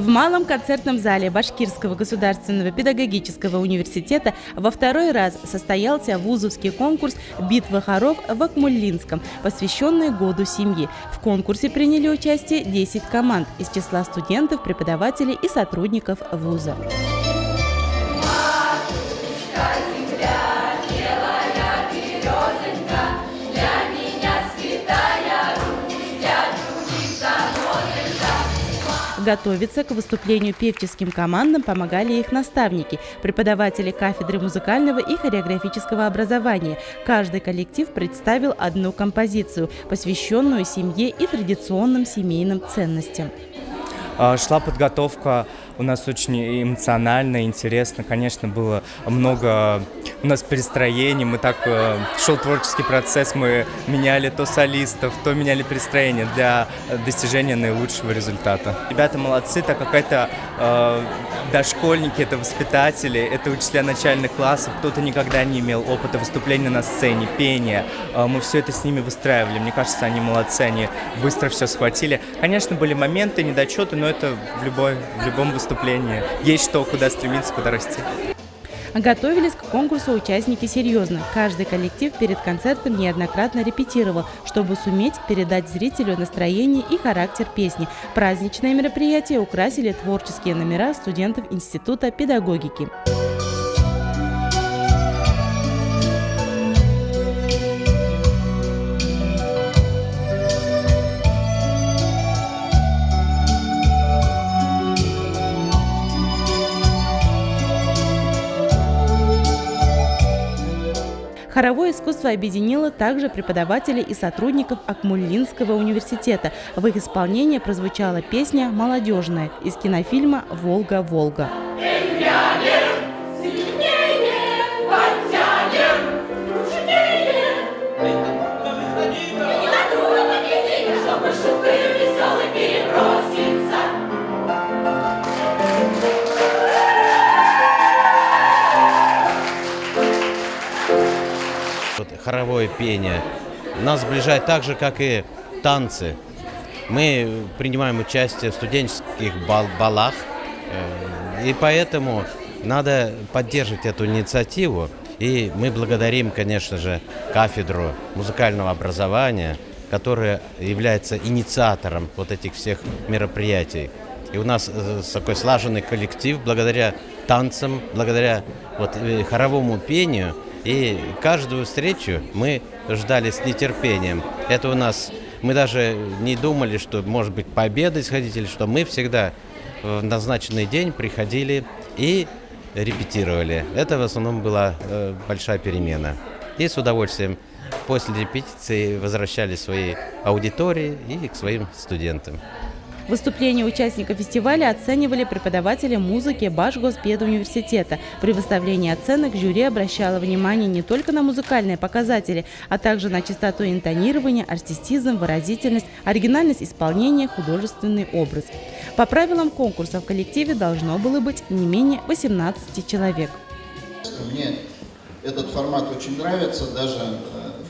В Малом концертном зале Башкирского государственного педагогического университета во второй раз состоялся вузовский конкурс «Битва хоров» в Акмуллинском, посвященный Году семьи. В конкурсе приняли участие 10 команд из числа студентов, преподавателей и сотрудников вуза. Готовиться к выступлению певческим командам помогали их наставники, преподаватели кафедры музыкального и хореографического образования. Каждый коллектив представил одну композицию, посвященную семье и традиционным семейным ценностям. Шла подготовка у нас очень эмоционально, интересно. Конечно, было много у нас перестроений. Шел творческий процесс, мы меняли то солистов, то меняли перестроение для достижения наилучшего результата. Ребята молодцы, так как это дошкольники, это воспитатели, это учителя начальных классов. Кто-то никогда не имел опыта выступления на сцене, пения. Мы все это с ними выстраивали. Мне кажется, они молодцы, они быстро все схватили. Конечно, были моменты, недочеты, но это в любом выступлении. Есть куда стремиться, куда расти. Готовились к конкурсу участники серьезно. Каждый коллектив перед концертом неоднократно репетировал, чтобы суметь передать зрителю настроение и характер песни. Праздничное мероприятие украсили творческие номера студентов Института педагогики. Хоровое искусство объединило также преподавателей и сотрудников Акмуллинского университета. В их исполнении прозвучала песня «Молодежная» из кинофильма «Волга-Волга». Хоровое пение нас сближает так же, как и танцы. Мы принимаем участие в студенческих балах, и поэтому надо поддерживать эту инициативу. И мы благодарим, конечно же, кафедру музыкального образования, которая является инициатором вот этих всех мероприятий. И у нас такой слаженный коллектив благодаря танцам, благодаря хоровому пению. И каждую встречу мы ждали с нетерпением. Это у нас, мы даже не думали, что, может быть, пообедать сходить или что. Мы всегда в назначенный день приходили и репетировали. Это в основном была большая перемена. И с удовольствием после репетиции возвращались в свои аудитории и к своим студентам. Выступления участников фестиваля оценивали преподаватели музыки Башгоспедуниверситета. При выставлении оценок жюри обращало внимание не только на музыкальные показатели, а также на чистоту интонирования, артистизм, выразительность, оригинальность исполнения, художественный образ. По правилам конкурса в коллективе должно было быть не менее 18 человек. Мне этот формат очень нравится, даже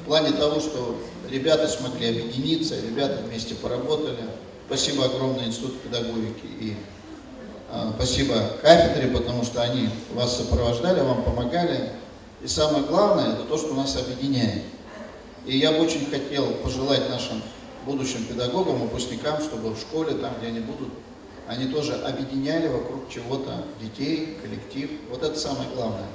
в плане того, что ребята смогли объединиться, ребята вместе поработали. Спасибо огромное Институту педагогики и спасибо кафедре, потому что они вас сопровождали, вам помогали. И самое главное, это то, что нас объединяет. И я бы очень хотел пожелать нашим будущим педагогам, выпускникам, чтобы в школе, там, где они будут, они тоже объединяли вокруг чего-то детей, коллектив. Вот это самое главное.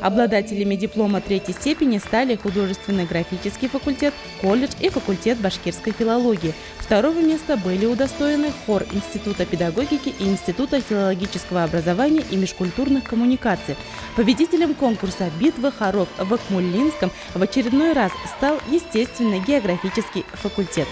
Обладателями диплома третьей степени стали художественный графический факультет, колледж и факультет башкирской филологии. Второго места были удостоены хор Института педагогики и Института филологического образования и межкультурных коммуникаций. Победителем конкурса «Битва хоров» в Акмуллинском в очередной раз стал естественно-географический факультет.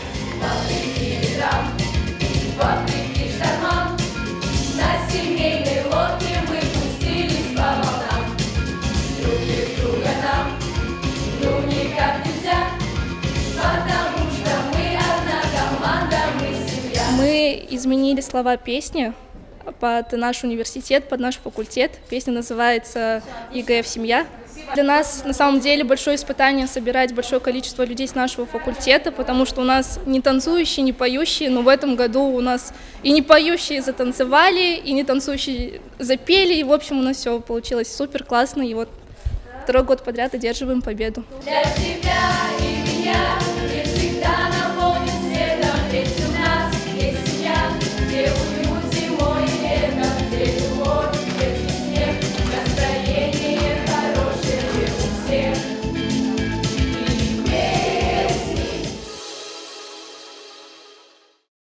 Мы изменили слова песни, под наш университет, под наш факультет. Песня называется «ЕГЭ в семья». Для нас на самом деле большое испытание собирать большое количество людей с нашего факультета, потому что у нас не танцующие, не поющие, но в этом году у нас и не поющие затанцевали, и не танцующие запели, и в общем у нас все получилось супер классно, и вот второй год подряд одерживаем победу. Для тебя и меня.